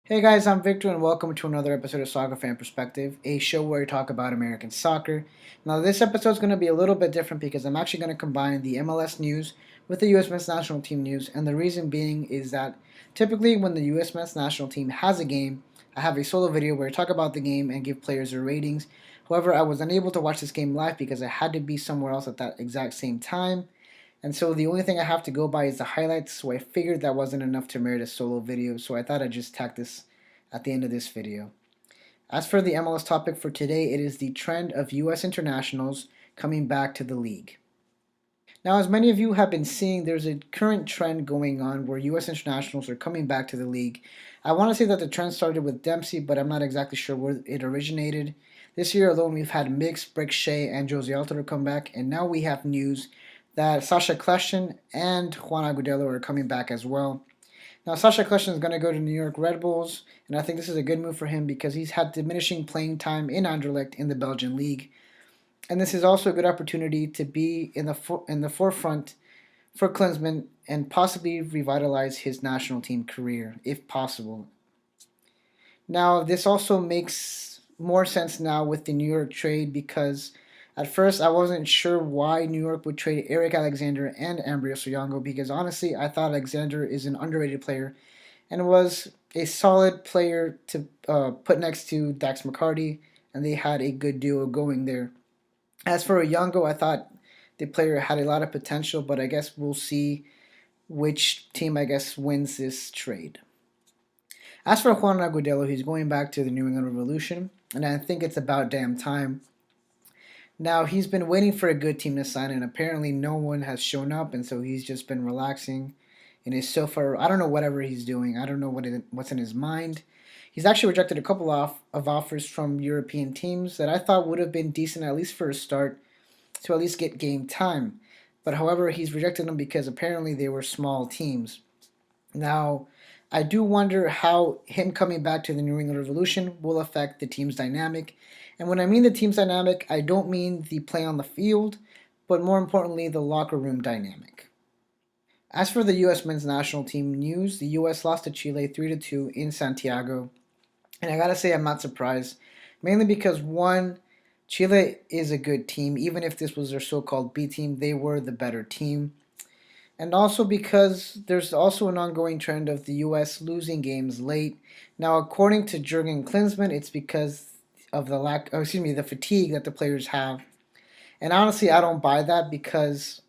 Hey guys, I'm Victor and welcome to another episode of Soccer Fan Perspective, a show where we talk about American soccer. Now this episode is going to be a little bit different because I'm actually going to combine the MLS news with the US men's national team news, and the reason being is that typically when the US men's national team has a game, I have a solo video where I talk about the game and give players their ratings. However, I was unable to watch this game live because I had to be somewhere else at that exact same time. And so the only thing I have to go by is the highlights, so I figured that wasn't enough to merit a solo video, so I thought I'd just tack this at the end of this video. As for the MLS topic for today, it is the trend of US internationals coming back to the league. Now, as many of you have been seeing, there's a current trend going on where US internationals are coming back to the league. I want to say that the trend started with Dempsey, but I'm not exactly sure where it originated. This year alone, we've had Mix, Brick Shea, and Josie Altidore come back, and now we have news that Sacha Kljestan and Juan Agudelo are coming back as well. Now, Sacha Kljestan is going to go to New York Red Bulls, and I think this is a good move for him because he's had diminishing playing time in Anderlecht in the Belgian league. And this is also a good opportunity to be in the forefront for Klinsmann and possibly revitalize his national team career, if possible. Now, this also makes more sense now with the New York trade because at first I wasn't sure why New York would trade Eric Alexander and Ambrios Oyongo because honestly I thought Alexander is an underrated player and was a solid player to put next to Dax McCarty, and they had a good duo going there. As for Oyongo, I thought the player had a lot of potential, but I guess we'll see which team wins this trade. As for Juan Agudelo, he's going back to the New England Revolution, and I think it's about damn time. Now, he's been waiting for a good team to sign, and apparently no one has shown up, and so he's just been relaxing in his sofa. I don't know whatever he's doing. I don't know what's in his mind. He's actually rejected a couple of offers from European teams that I thought would have been decent, at least for a start, to at least get game time. But however, he's rejected them because apparently they were small teams. Now, I do wonder how him coming back to the New England Revolution will affect the team's dynamic. And when I mean the team's dynamic, I don't mean the play on the field, but more importantly, the locker room dynamic. As for the U.S. men's national team news, the U.S. lost to Chile 3-2 in Santiago. And I gotta say, I'm not surprised, mainly because one, Chile is a good team. Even if this was their so-called B team, they were the better team. And also because there's also an ongoing trend of the U.S. losing games late. Now, according to Jurgen Klinsmann, it's because of the fatigue that the players have. And honestly, I don't buy that because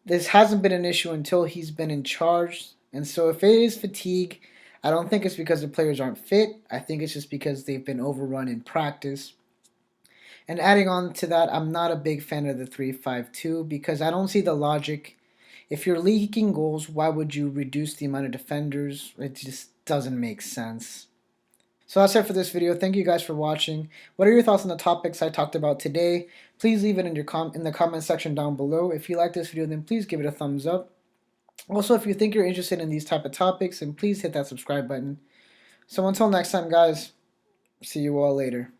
this hasn't been an issue until he's been in charge. And so if it is fatigue, I don't think it's because the players aren't fit. I think it's just because they've been overrun in practice. And adding on to that, I'm not a big fan of the 3-5-2 because I don't see the logic. If you're leaking goals, why would you reduce the amount of defenders? It just doesn't make sense. So that's it for this video. Thank you guys for watching. What are your thoughts on the topics I talked about today? Please leave it in the comment section down below. If you like this video, then please give it a thumbs up. Also, if you think you're interested in these type of topics, then please hit that subscribe button. So until next time, guys, see you all later.